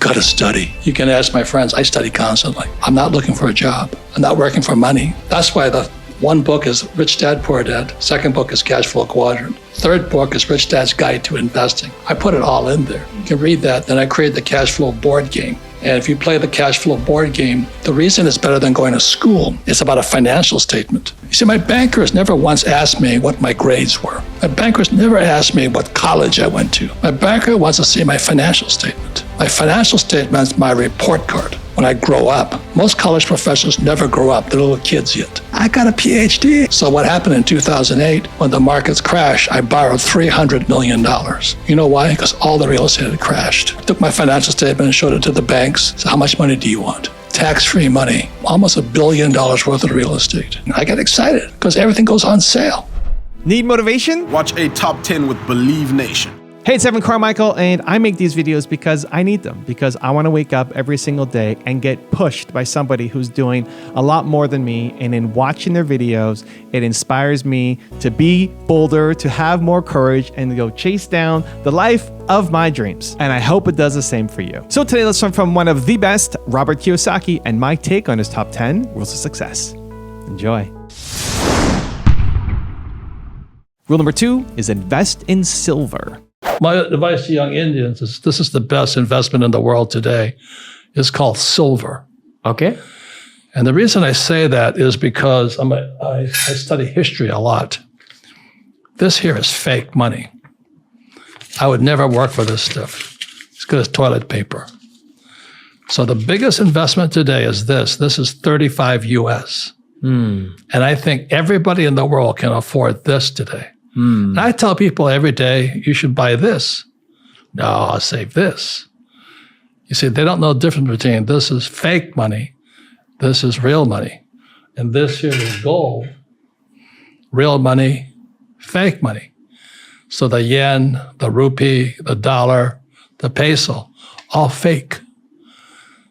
got to study. You can ask my friends, I study constantly. I'm not looking for a job. I'm not working for money. That's why the one book is Rich Dad, Poor Dad. Second book is Cash Flow Quadrant. Third book is Rich Dad's Guide to Investing. I put it all in there. You can read that. Then I created the cash flow board game. And if you play the cash flow board game, the reason it's better than going to school is about a financial statement. You see, my bankers never once asked me what my grades were. My bankers never asked me what college I went to. My banker wants to see my financial statement. My financial statement is my report card. When I grow up, most college professors never grow up. They're little kids yet. I got a PhD. So what happened in 2008, when the markets crashed, I borrowed $300 million. You know why? Because all the real estate had crashed. I took my financial statement and showed it to the banks. So how much money do you want? Tax-free money, almost $1 billion worth of real estate. And I got excited because everything goes on sale. Need motivation? Watch a top 10 with Believe Nation. Hey, it's Evan Carmichael, and I make these videos because I need them, because I want to wake up every single day and get pushed by somebody who's doing a lot more than me. And in watching their videos, it inspires me to be bolder, to have more courage, and to go chase down the life of my dreams. And I hope it does the same for you. So today, let's learn from one of the best, Robert Kiyosaki, and my take on his top 10 rules of success. Enjoy. Rule number 2 is invest in silver. My advice to young Indians is this is the best investment in the world today. It's called silver. Okay. And the reason I say that is because I study history a lot. This here is fake money. I would never work for this stuff. It's good as toilet paper. So the biggest investment today is this. This is 35 US. And I think everybody in the world can afford this today. And I tell people every day, you should buy this. No, I'll save this. You see, they don't know the difference between this is fake money, this is real money. And this here is gold, real money, fake money. So the yen, the rupee, the dollar, the peso, all fake.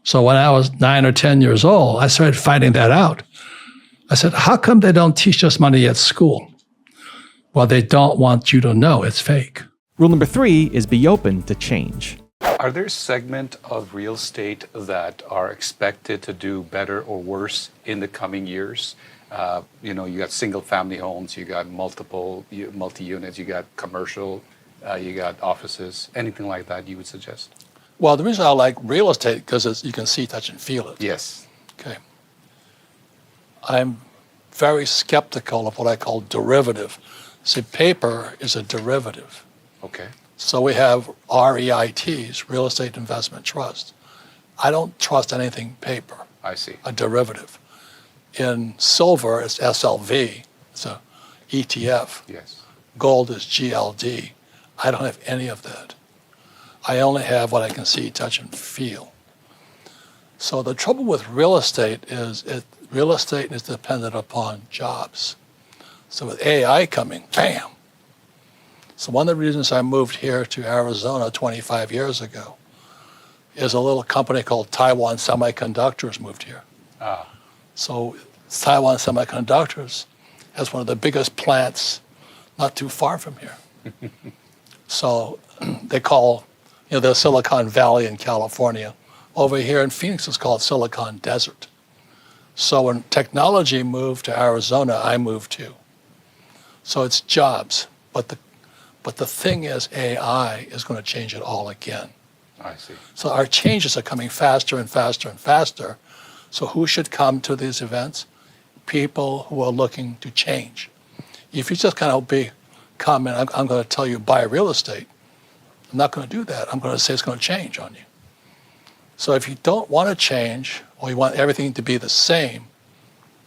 So when I was 9 or 10 years old, I started finding that out. I said, how come they don't teach us money at school? Well, they don't want you to know it's fake. Rule number 3 is be open to change. Are there segments of real estate that are expected to do better or worse in the coming years? You got single family homes, you got multi-units, you got commercial, you got offices, anything like that you would suggest? Well, the reason I like real estate because you can see, touch, and feel it. Yes. Okay. I'm very skeptical of what I call derivative. See, paper is a derivative. Okay. So we have REITs, Real Estate Investment Trust. I don't trust anything paper. I see. A derivative. In silver, it's SLV. It's a ETF. Yes. Gold is GLD. I don't have any of that. I only have what I can see, touch, and feel. So the trouble with real estate is real estate is dependent upon jobs. So with AI coming, bam. So one of the reasons I moved here to Arizona 25 years ago is a little company called Taiwan Semiconductors moved here. So Taiwan Semiconductors has one of the biggest plants not too far from here. So they call, the Silicon Valley in California. Over here in Phoenix, it's called Silicon Desert. So when technology moved to Arizona, I moved too. So it's jobs, but the thing is AI is going to change it all again. I see. So our changes are coming faster and faster and faster. So who should come to these events? People who are looking to change. If you just kind of come and I'm going to tell you buy real estate, I'm not going to do that. I'm going to say it's going to change on you. So if you don't want to change or you want everything to be the same,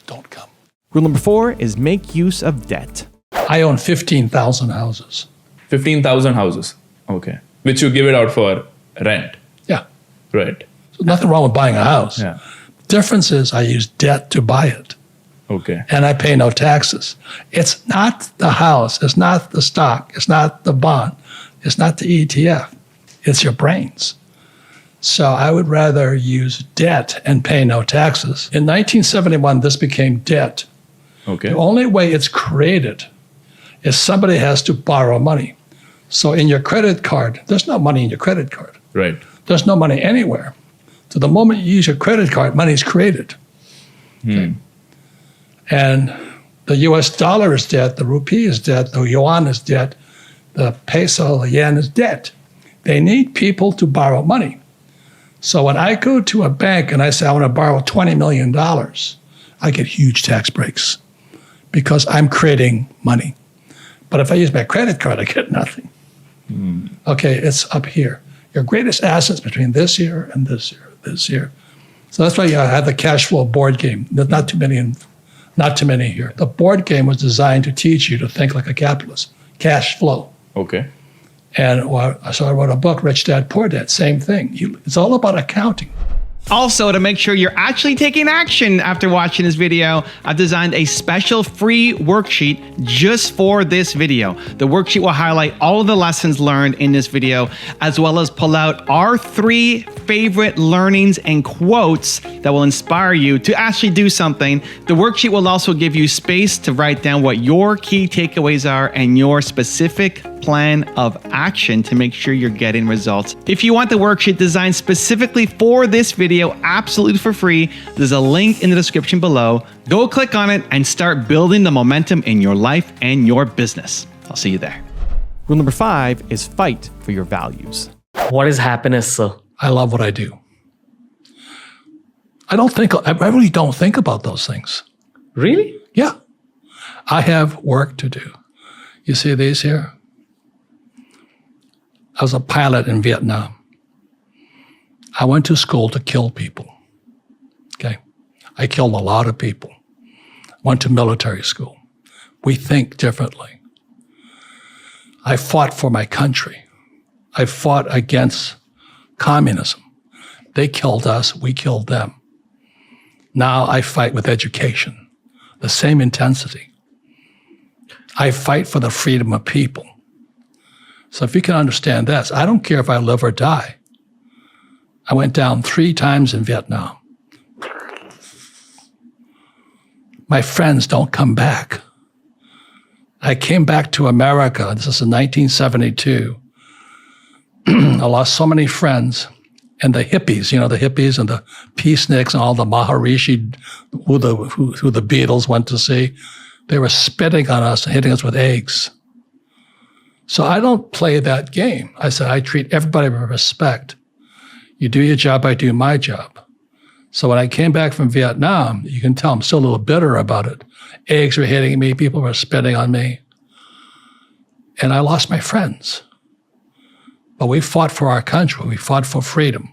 don't come. Rule number 4 is make use of debt. I own 15,000 houses. 15,000 houses. Okay. Which you give it out for rent. Yeah. Right. So nothing wrong with buying a house. Yeah. The difference is I use debt to buy it. Okay. And I pay no taxes. It's not the house. It's not the stock. It's not the bond. It's not the ETF. It's your brains. So I would rather use debt and pay no taxes. In 1971, this became debt. Okay. The only way it's created is somebody has to borrow money. So in your credit card, there's no money in your credit card. Right. there's no money anywhere. So the moment you use your credit card, money is created. Okay? And the US dollar is dead, the rupee is dead, the yuan is dead, the peso, the yen is dead. They need people to borrow money. So when I go to a bank and I say I want to borrow $20 million, I get huge tax breaks because I'm creating money. But if I use my credit card, I get nothing. Okay, it's up here. Your greatest assets between this year and this year, this year. So that's why I have the cash flow board game. There's not too many here. The board game was designed to teach you to think like a capitalist. Cash flow. Okay. And so I wrote a book, Rich Dad, Poor Dad, same thing. It's all about accounting. Also, to make sure you're actually taking action after watching this video, I've designed a special free worksheet just for this video. The worksheet will highlight all of the lessons learned in this video, as well as pull out our 3 favorite learnings and quotes that will inspire you to actually do something. The worksheet will also give you space to write down what your key takeaways are and your specific plan of action to make sure you're getting results. If you want the worksheet designed specifically for this video, absolutely for free, there's a link in the description below. Go click on it and start building the momentum in your life and your business. I'll see you there. Rule number 5 is fight for your values. What is happiness, sir? I love what I do. I really don't think about those things. Really? Yeah. I have work to do. You see these here? I was a pilot in Vietnam. I went to school to kill people. Okay? I killed a lot of people. Went to military school. We think differently. I fought for my country. I fought against communism. They killed us, we killed them. Now I fight with education, the same intensity. I fight for the freedom of people. So if you can understand this, I don't care if I live or die. I went down 3 times in Vietnam. My friends don't come back. I came back to America. This is in 1972. I lost so many friends. And the hippies, the hippies and the peaceniks and all the Maharishi who the Beatles went to see, they were spitting on us and hitting us with eggs. So I don't play that game. I said, I treat everybody with respect. You do your job, I do my job. So when I came back from Vietnam, you can tell I'm still a little bitter about it. Eggs were hitting me, people were spitting on me. And I lost my friends. But we fought for our country, we fought for freedom.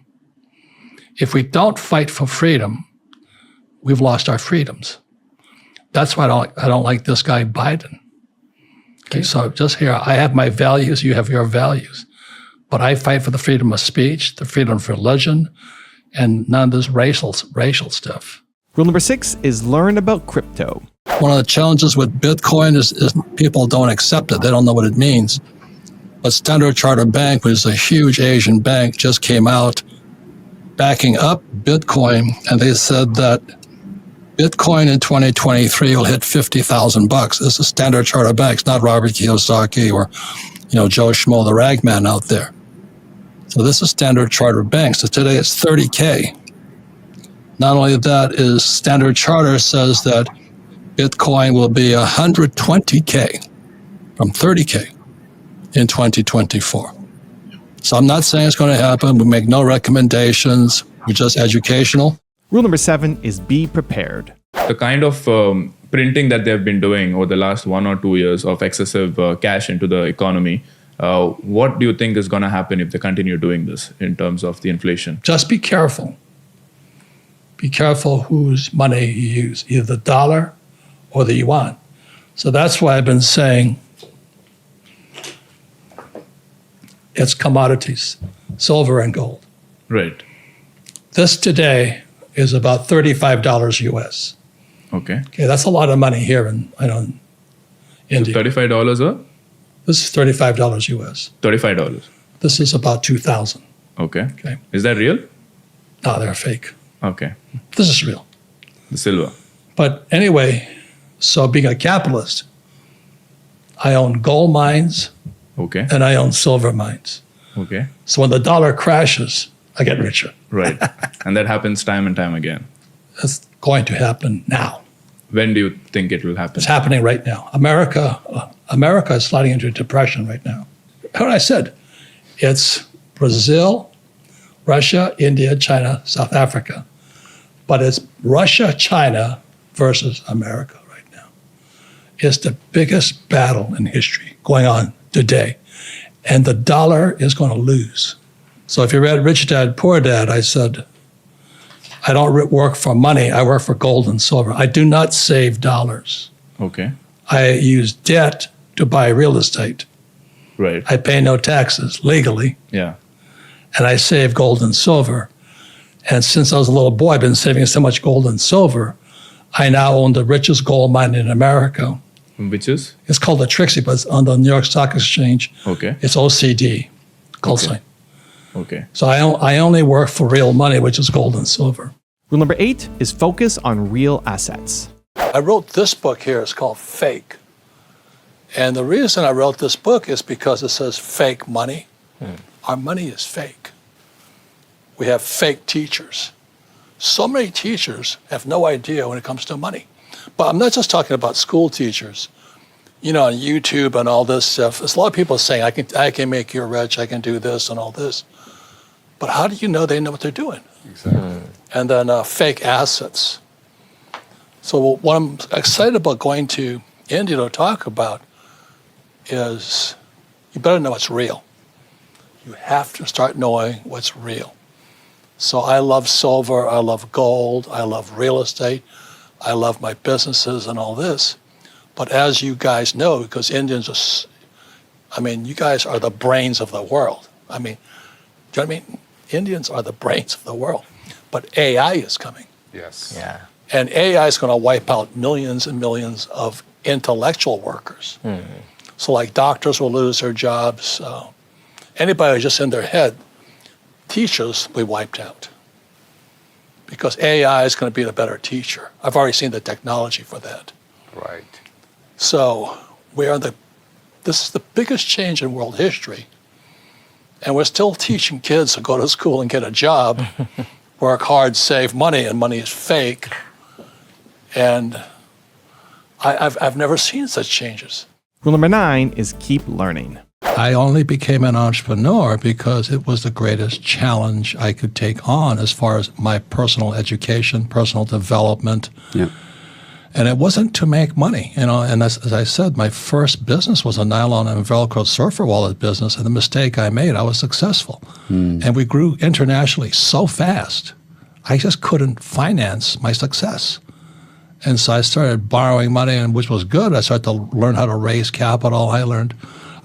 If we don't fight for freedom, we've lost our freedoms. That's why I don't like this guy Biden. Okay, so just here, I have my values, you have your values. But I fight for the freedom of speech, the freedom of religion, and none of this racial stuff. Rule number 6 is learn about crypto. One of the challenges with Bitcoin is people don't accept it. They don't know what it means. But Standard Chartered Bank, which is a huge Asian bank, just came out backing up Bitcoin, and they said that Bitcoin in 2023 will hit $50,000. This is Standard Chartered Bank. It's not Robert Kiyosaki or, Joe Schmo, the ragman out there. So this is Standard Chartered Bank. So today it's $30K. Not only that, is Standard Chartered says that Bitcoin will be $120K from $30K in 2024. So I'm not saying it's going to happen. We make no recommendations. We're just educational. Rule number 7 is be prepared. The kind of printing that they've been doing over the last 1 or 2 years of excessive cash into the economy, what do you think is going to happen if they continue doing this in terms of the inflation? Just be careful. Be careful whose money you use, either the dollar or the yuan. So that's why I've been saying it's commodities, silver and gold. Right. This today is about $35 US. Okay. Okay, that's a lot of money here in India. $35 or? This is $35 US. $35. This is about 2,000. Okay. Okay. Is that real? No, they're fake. Okay. This is real. The silver. But anyway, so being a capitalist, I own gold mines Okay. and I own silver mines. Okay. So when the dollar crashes, I get richer. Right. And that happens time and time again. It's going to happen now. When do you think it will happen? It's happening right now. America is sliding into depression right now. What I said, it's Brazil, Russia, India, China, South Africa. But it's Russia, China versus America right now. It's the biggest battle in history going on today. And the dollar is going to lose. So if you read Rich Dad, Poor Dad, I said, I don't work for money, I work for gold and silver. I do not save dollars. Okay. I use debt to buy real estate. Right. I pay no taxes legally, Yeah. and I save gold and silver. And since I was a little boy, I've been saving so much gold and silver, I now own the richest gold mine in America. Which is? It's called the Trixie, but it's on the New York Stock Exchange. Okay. It's OCD, gold sign. Okay. So I only work for real money, which is gold and silver. Rule number 8 is focus on real assets. I wrote this book here. It's called Fake. And the reason I wrote this book is because it says fake money. Our money is fake. We have fake teachers. So many teachers have no idea when it comes to money. But I'm not just talking about school teachers. You know, on YouTube and all this stuff, there's a lot of people saying, I can make you rich, I can do this and all this. But how do you know they know what they're doing? Exactly. And then fake assets. So what I'm excited about going to India to talk about is you better know what's real. You have to start knowing what's real. So I love silver, I love gold, I love real estate, I love my businesses and all this. But as you guys know, because Indians are, you guys are the brains of the world. Do you know what I mean? Indians are the brains of the world. But AI is coming. Yes. Yeah. And AI is going to wipe out millions and millions of intellectual workers. So like doctors will lose their jobs. Anybody who's just in their head, teachers will be wiped out. Because AI is going to be the better teacher. I've already seen the technology for that. Right. So this is the biggest change in world history. And we're still teaching kids to go to school and get a job, work hard, save money, and money is fake. And I've never seen such changes. Rule number 9 is keep learning. I only became an entrepreneur because it was the greatest challenge I could take on as far as my personal education, personal development. Yeah. And it wasn't to make money, and as I said, my first business was a nylon and Velcro surfer wallet business, and the mistake I made, I was successful. And we grew internationally so fast, I just couldn't finance my success. And so I started borrowing money, and which was good. I started to learn how to raise capital. I learned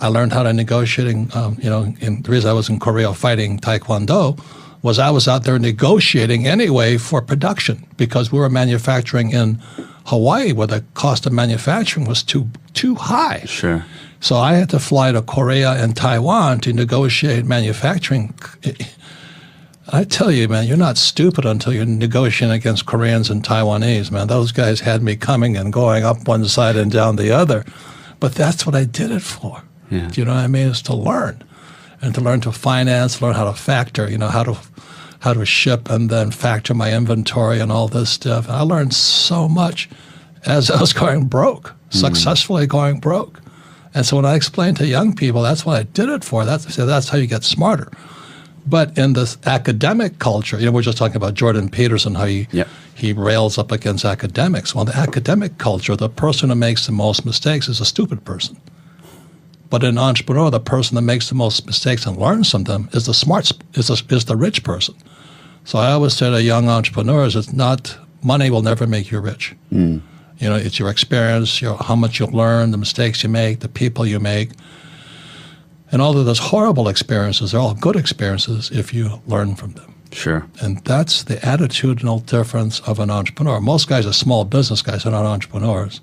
how to negotiating, and the reason I was in Korea fighting Taekwondo was I was out there negotiating anyway for production because we were manufacturing in Hawaii where the cost of manufacturing was too high. Sure. So I had to fly to Korea and Taiwan to negotiate manufacturing. I tell you, man, you're not stupid until you're negotiating against Koreans and Taiwanese, man. Those guys had me coming and going up one side and down the other. But that's what I did it for. Yeah. Do you know what I mean? Is to learn. And to learn to finance, learn how to factor, how to ship and then factor my inventory and all this stuff. And I learned so much as I was going broke, successfully going broke. And so when I explain to young people, that's what I did it for. That's how you get smarter. But in this academic culture, we're just talking about Jordan Peterson, how he rails up against academics. Well, the academic culture, the person who makes the most mistakes is a stupid person. But in entrepreneur, the person that makes the most mistakes and learns from them is the rich person. So I always say to young entrepreneurs, it's not money will never make you rich. It's your experience, how much you learn, the mistakes you make, the people you make. And all of those horrible experiences are all good experiences if you learn from them. Sure. And that's the attitudinal difference of an entrepreneur. Most guys are small business guys, they're not entrepreneurs.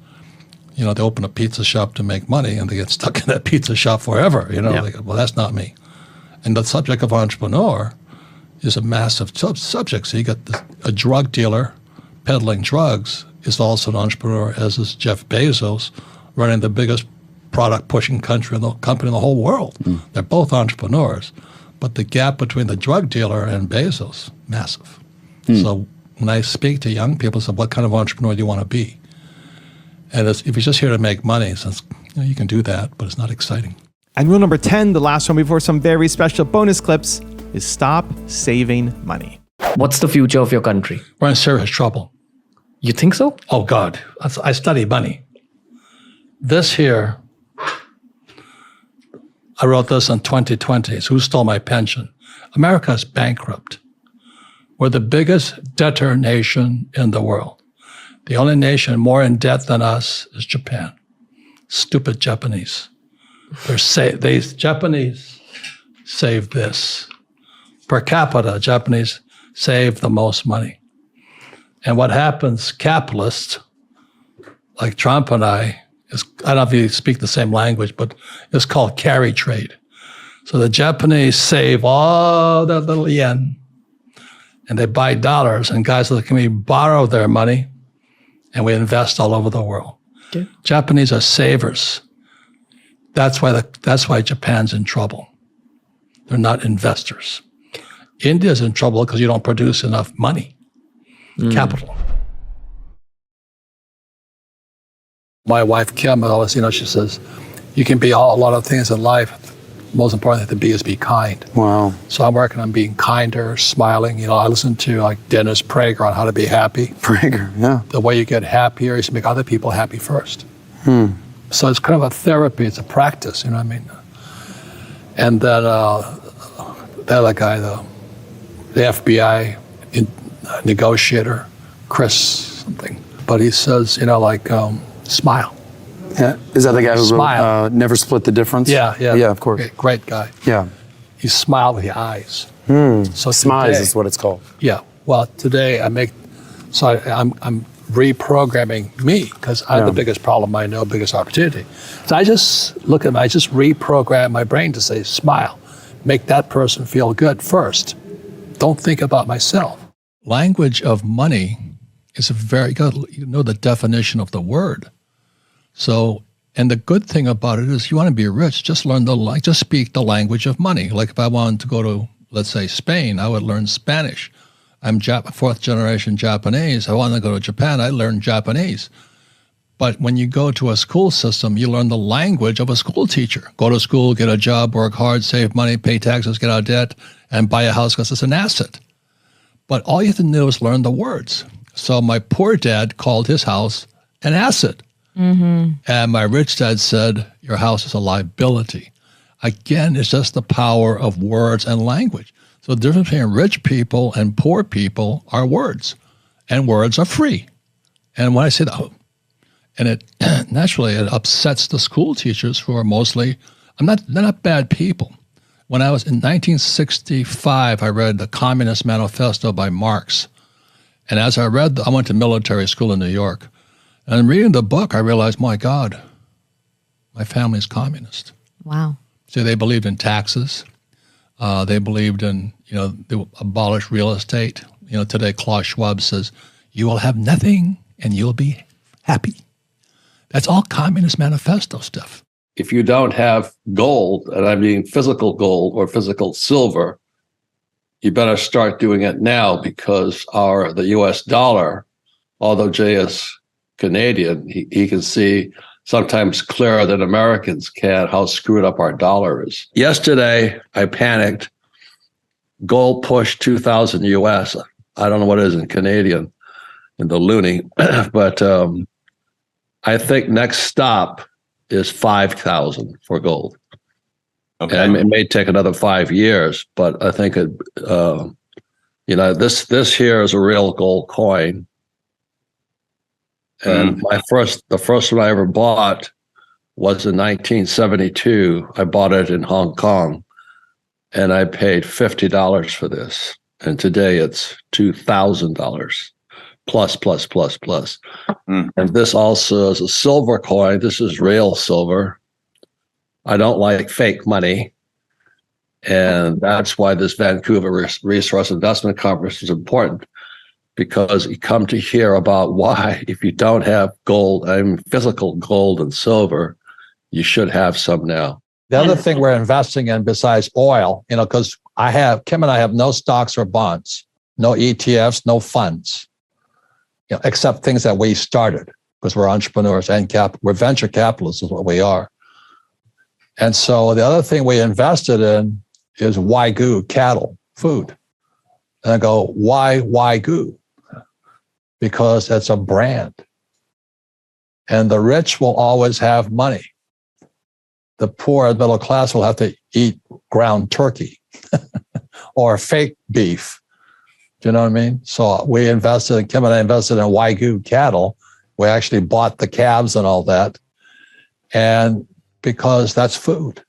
They open a pizza shop to make money and they get stuck in that pizza shop forever. They go, well, that's not me. And the subject of entrepreneur is a massive subject. So you got a drug dealer peddling drugs is also an entrepreneur, as is Jeff Bezos, running the biggest product pushing company in the whole world. They're both entrepreneurs. But the gap between the drug dealer and Bezos, massive. So when I speak to young people, I say, what kind of entrepreneur do you want to be? And if you're just here to make money, so you can do that, but it's not exciting. And rule number 10, the last one before some very special bonus clips, is stop saving money. What's the future of your country? We're in serious trouble. You think so? Oh, God. I study money. This here, I wrote this in 2020. So who stole my pension? America is bankrupt. We're the biggest debtor nation in the world. The only nation more in debt than us is Japan. Stupid Japanese. Japanese save this. Per capita, Japanese save the most money. And what happens, capitalists, like Trump and I don't know if you speak the same language, but it's called carry trade. So the Japanese save all their little yen, and they buy dollars, and guys like me borrow their money, and we invest all over the world. Okay. Japanese are savers. That's why Japan's in trouble. They're not investors. India's in trouble because you don't produce enough money, capital. My wife, Kim, always, she says, you can be a lot of things in life. Most important thing to be is be kind. Wow. So I'm working on being kinder, smiling. I listen to like Dennis Prager on how to be happy. Prager, yeah. The way you get happier is to make other people happy first. So it's kind of a therapy. It's a practice, you know what I mean? And then the other guy, the FBI negotiator, Chris something. But he says, smile. Yeah. Is that the guy who Smile. wrote Never Split the Difference? Yeah. Yeah, of course. Great guy. Yeah. You smile with your eyes. So Smize today, is what it's called. Yeah. Well, today I'm reprogramming me because I have the biggest problem I know, biggest opportunity. So I just reprogram my brain to say, smile, make that person feel good first. Don't think about myself. Language of money is you know the definition of the word. So, and the good thing about it is you want to be rich, just speak the language of money. Like if I wanted to go to, let's say, Spain, I would learn Spanish. I'm fourth generation Japanese. I want to go to Japan, I learn Japanese. But when you go to a school system, you learn the language of a school teacher. Go to school, get a job, work hard, save money, pay taxes, get out of debt, and buy a house because it's an asset. But all you have to do is learn the words. So my poor dad called his house an asset. And my rich dad said, your house is a liability. Again, it's just the power of words and language. So the difference between rich people and poor people are words. And words are free. And when I say that, and it naturally it upsets the school teachers who are mostly, they're not bad people. When I was in 1965, I read the Communist Manifesto by Marx. And as I read, I went to military school in New York. And reading the book, I realized, my God, my family's communist. Wow. So they believed in taxes. They believed in, they abolished real estate. Today Klaus Schwab says, you will have nothing and you'll be happy. That's all Communist Manifesto stuff. If you don't have gold, and I mean physical gold or physical silver, you better start doing it now because the U.S. dollar, although Jay is Canadian, he can see sometimes clearer than Americans can how screwed up our dollar is. Yesterday, I panicked. Gold pushed 2,000 US. I don't know what it is in Canadian, in the loonie, but I think next stop is 5,000 for gold. Okay. And it may take another 5 years, but I think this here is a real gold coin. And the first one I ever bought was in 1972. I bought it in Hong Kong, and I paid $50 for this. And today it's $2,000 plus. And this also is a silver coin. This is real silver. I don't like fake money. And that's why this Vancouver Resource Investment Conference is important. Because you come to hear about why, if you don't have gold, physical gold and silver, you should have some now. The other thing we're investing in besides oil, because Kim and I have no stocks or bonds, no ETFs, no funds, except things that we started because we're entrepreneurs and we're venture capitalists is what we are. And so the other thing we invested in is Wagyu Cattle, food. And I go, why Wagyu? Because it's a brand. And the rich will always have money. The poor and middle class will have to eat ground turkey or fake beef. Do you know what I mean? So Kim and I invested in Wagyu Cattle. We actually bought the calves and all that. And because that's food.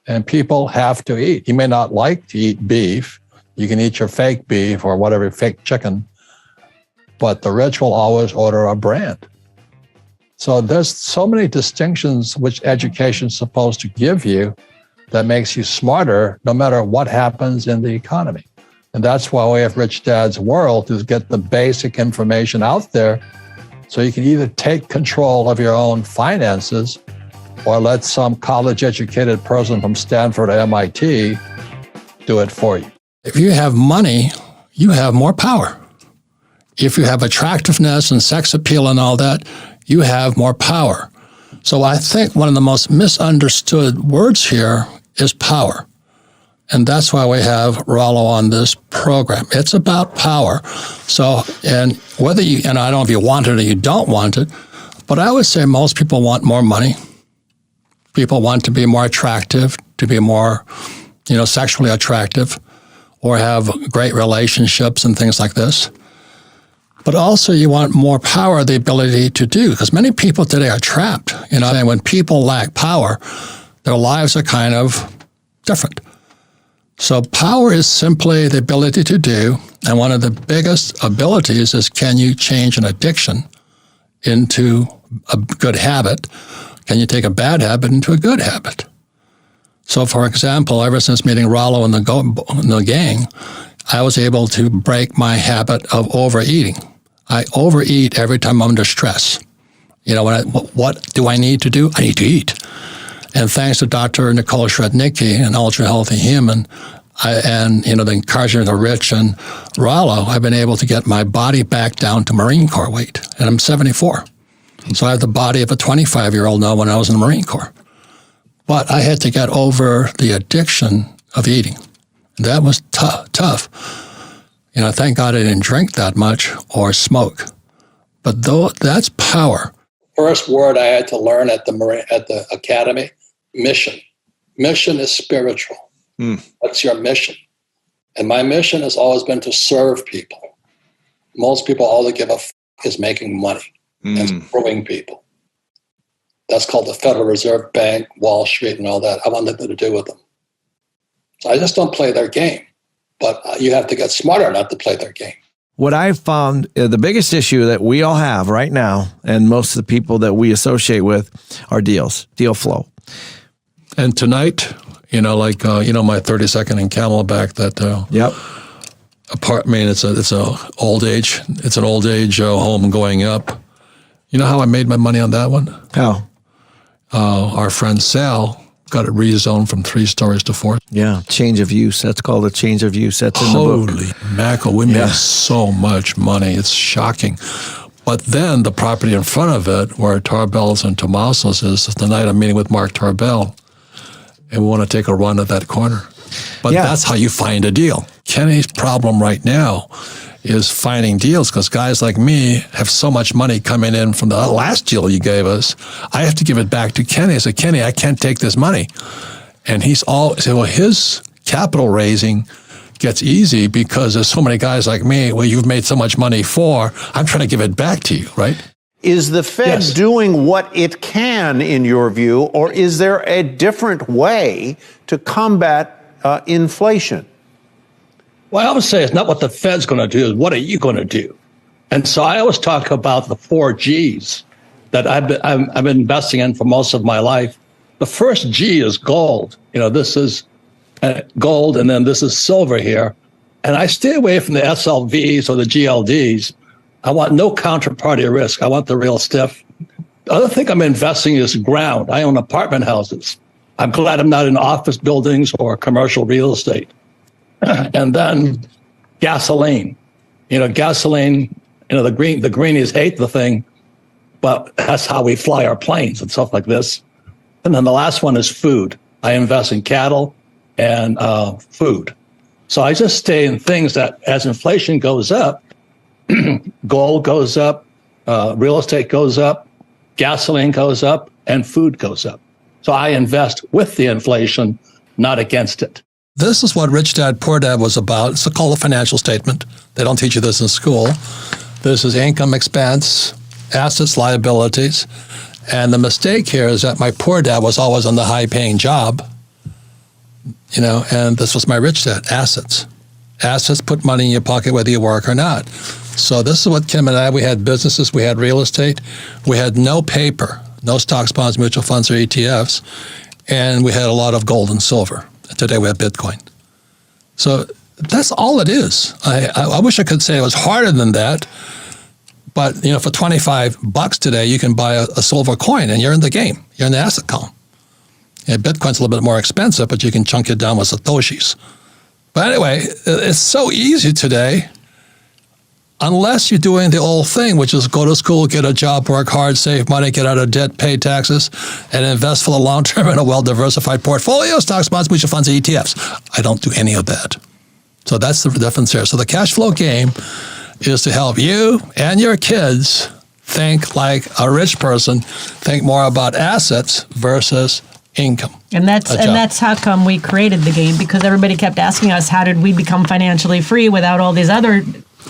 And people have to eat. You may not like to eat beef. You can eat your fake beef or whatever, fake chicken. But the rich will always order a brand. So there's so many distinctions which education is supposed to give you that makes you smarter no matter what happens in the economy. And that's why we have Rich Dad's World, to get the basic information out there so you can either take control of your own finances or let some college-educated person from Stanford or MIT do it for you. If you have money, you have more power. If you have attractiveness and sex appeal and all that, you have more power. So I think one of the most misunderstood words here is power. And that's why we have Rollo on this program. It's about power. So, and whether you, and I don't know if you want it or you don't want it, but I would say most people want more money. People want to be more attractive, to be more, sexually attractive, or have great relationships and things like this. But also you want more power, the ability to do, because many people today are trapped. And when people lack power, their lives are kind of different. So power is simply the ability to do. And one of the biggest abilities is, can you change an addiction into a good habit? Can you take a bad habit into a good habit? So for example, ever since meeting Rollo and the gang, I was able to break my habit of overeating. I overeat every time I'm under stress. What do I need to do? I need to eat. And thanks to Dr. Nicole Shrednicki, an ultra-healthy human, the encouragement of Rich and Rollo, I've been able to get my body back down to Marine Corps weight. And I'm 74. So I have the body of a 25-year-old now when I was in the Marine Corps. But I had to get over the addiction of eating. That was tough. Thank God I didn't drink that much or smoke. But that's power. First word I had to learn at the academy, mission. Mission is spiritual. What's your mission? And my mission has always been to serve people. Most people, all they give a is making money and screwing people. That's called the Federal Reserve Bank, Wall Street, and all that. I want nothing to do with them. So I just don't play their game. But you have to get smarter not to play their game. What I've found, the biggest issue that we all have right now, and most of the people that we associate with, are deal flow. And tonight, my 30-second in Camelback, that yep. apartment, it's an old age home going up. You know how I made my money on that one? How? Our friend Sal got it rezoned from 3 stories to 4. Yeah, change of use. That's called a change of use. That's in the book. Holy mackerel, we made so much money. It's shocking. But then the property in front of it, where Tarbell's and Tomaso's is, the night I'm meeting with Mark Tarbell, and we want to take a run at that corner. But that's how you find a deal. Kenny's problem right now is finding deals, because guys like me have so much money coming in from the last deal you gave us. I have to give it back to Kenny. I said, Kenny, I can't take this money. And his capital raising gets easy because there's so many guys like me, you've made so much money for, I'm trying to give it back to you, right? Is the Fed doing what it can, in your view, or is there a different way to combat inflation? Well, I always say it's not what the Fed's going to do, it's what are you going to do? And so I always talk about the 4 Gs that I've been investing in for most of my life. The first G is gold. This is gold, and then this is silver here. And I stay away from the SLVs or the GLDs. I want no counterparty risk. I want the real stiff. The other thing I'm investing is ground. I own apartment houses. I'm glad I'm not in office buildings or commercial real estate. And then gasoline. Gasoline, the greenies hate the thing, but that's how we fly our planes and stuff like this. And then the last one is food. I invest in cattle and food. So I just stay in things that as inflation goes up, gold goes up, real estate goes up, gasoline goes up, and food goes up. So I invest with the inflation, not against it. This is what Rich Dad, Poor Dad was about. It's called a financial statement. They don't teach you this in school. This is income, expense, assets, liabilities. And the mistake here is that my poor dad was always on the high-paying job, and this was my rich dad, assets. Assets put money in your pocket whether you work or not. So this is what Kim and I, we had businesses, we had real estate, we had no paper, no stocks, bonds, mutual funds, or ETFs, and we had a lot of gold and silver. Today we have Bitcoin. So that's all it is. I wish I could say it was harder than that, but for $25 today, you can buy a silver coin and you're in the game. You're in the asset column. Bitcoin's a little bit more expensive, but you can chunk it down with Satoshis. But anyway, it's so easy today, unless you're doing the old thing, which is go to school, get a job, work hard, save money, get out of debt, pay taxes, and invest for the long term in a well-diversified portfolio, stocks, bonds, mutual funds, and ETFs. I don't do any of that. So that's the difference here. So the cash flow game is to help you and your kids think like a rich person, think more about assets versus income. And that's how come we created the game, because everybody kept asking us, how did we become financially free without all these other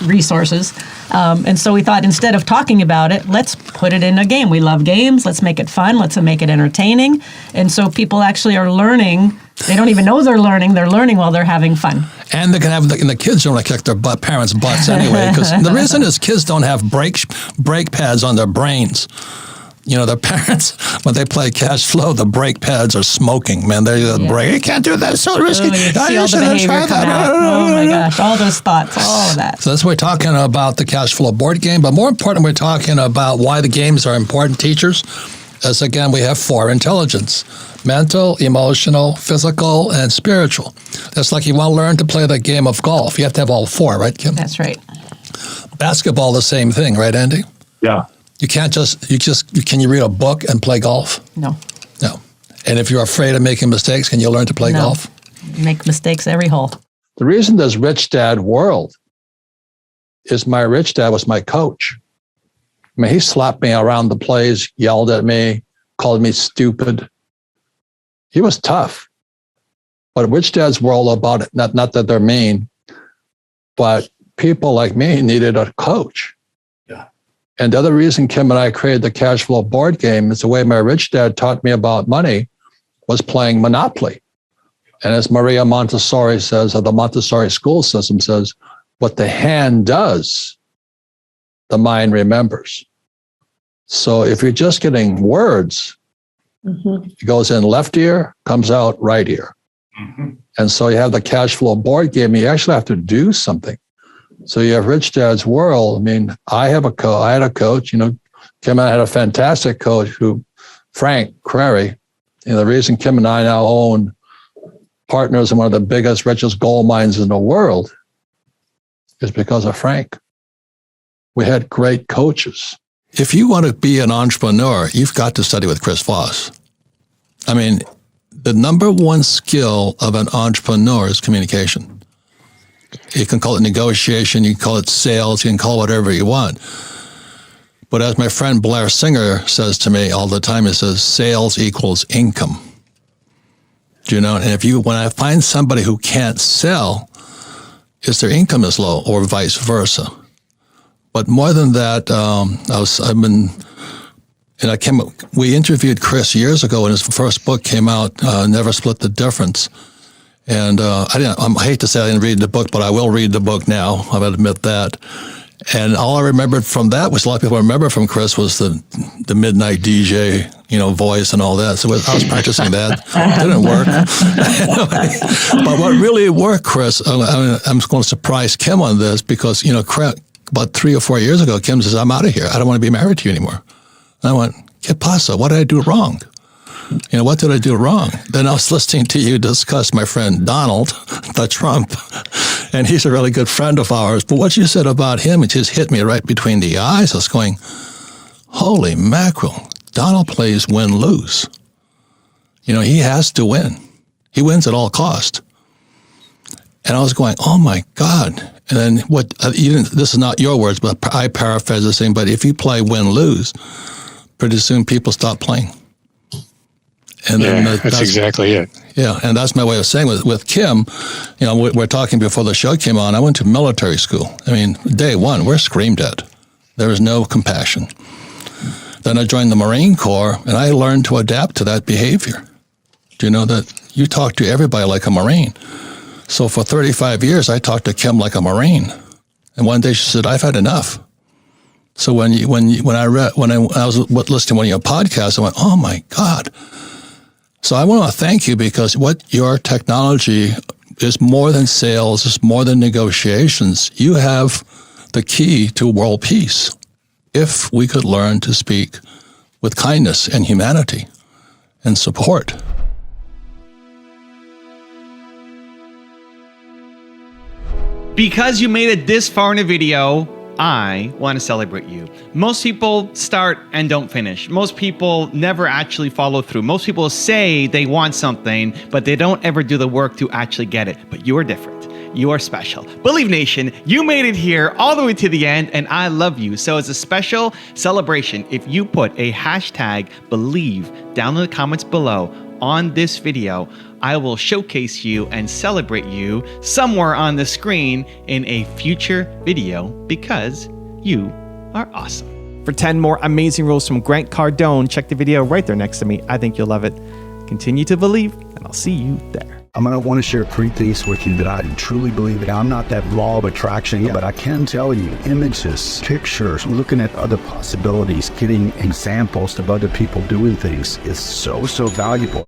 resources? And so we thought, instead of talking about it, let's put it in a game. We love games. Let's make it fun. Let's make it entertaining. And so people actually are learning. They don't even know they're learning. They're learning while they're having fun. And they can have, and the kids don't want to kick their parents' butts anyway, because the reason is kids don't have brake pads on their brains. Their parents, when they play cash flow, the brake pads are smoking, man. They're brake. You can't do that. It's so risky. You see all the behavior come out. Oh my gosh, all those thoughts, all of that. So that's what we're talking about, the cash flow board game. But more important, we're talking about why the games are important teachers. As again, we have 4 intelligence: mental, emotional, physical, and spiritual. That's like you want to learn to play the game of golf. You have to have all 4, right, Kim? That's right. Basketball, the same thing, right, Andy? Yeah. You can't can you read a book and play golf? No. No. And if you're afraid of making mistakes, can you learn to play golf? Make mistakes every hole. The reason there's Rich Dad World is my rich dad was my coach. I mean, he slapped me around the place, yelled at me, called me stupid. He was tough. But Rich Dad's World about it, not that they're mean, but people like me needed a coach. And the other reason Kim and I created the cash flow board game is the way my rich dad taught me about money was playing Monopoly. And as Maria Montessori says, or the Montessori school system says, what the hand does, the mind remembers. So if you're just getting words, it goes in left ear, comes out right ear. And so you have the cash flow board game, you actually have to do something. So you have Rich Dad's World. I mean, I had a coach, Kim and I had a fantastic coach Frank Crary. The reason Kim and I now own partners in one of the biggest, richest gold mines in the world is because of Frank. We had great coaches. If you want to be an entrepreneur, you've got to study with Chris Voss. I mean, the number one skill of an entrepreneur is communication. You can call it negotiation, you can call it sales, you can call it whatever you want. But as my friend Blair Singer says to me all the time, he says, sales equals income. And when I find somebody who can't sell, it's their income is low or vice versa. But more than that, we interviewed Chris years ago when his first book came out, Never Split the Difference. And I hate to say I didn't read the book, but I will read the book now. I'll admit that. And all I remembered from that, which a lot of people remember from Chris, was the midnight DJ, voice and all that. So I was practicing that. It didn't work. But what really worked, Chris, I'm going to surprise Kim on this because, about 3 or 4 years ago, Kim says, I'm out of here. I don't want to be married to you anymore. And I went, ¿Qué pasa? What did I do wrong? You know, what did I do wrong? Then I was listening to you discuss my friend Donald, the Trump, and he's a really good friend of ours. But what you said about him, it just hit me right between the eyes. I was going, holy mackerel, Donald plays win-lose. You know, he has to win. He wins at all cost. And I was going, oh my God. And then what, this is not your words, but I paraphrase the same, but if you play win-lose, pretty soon people stop playing. And then that's exactly it. Yeah, and that's my way of saying with Kim, you know, we're talking before the show came on, I went to military school. I mean, day one, we're screamed at. There was no compassion. Then I joined the Marine Corps, and I learned to adapt to that behavior. Do you know that you talk to everybody like a Marine? So for 35 years, I talked to Kim like a Marine. And one day she said, I've had enough. So when I was listening to one of your podcasts, I went, oh my God. So I want to thank you because what your technology is more than sales, it's more than negotiations. You have the key to world peace. If we could learn to speak with kindness and humanity and support. Because you made it this far in a video, I want to celebrate you. Most people start and don't finish. Most people never actually follow through. Most people say they want something, but they don't ever do the work to actually get it. But you are different. You are special. Believe Nation, you made it here all the way to the end, and I love you. So as a special celebration, if you put a hashtag believe down in the comments below on this video, I will showcase you and celebrate you somewhere on the screen in a future video because you are awesome. For 10 more amazing rules from Grant Cardone, check the video right there next to me. I think you'll love it. Continue to believe, and I'll see you there. I'm going to want to share 3 things with you that I truly believe in. I'm not that law of attraction, but I can tell you images, pictures, looking at other possibilities, getting examples of other people doing things is so valuable.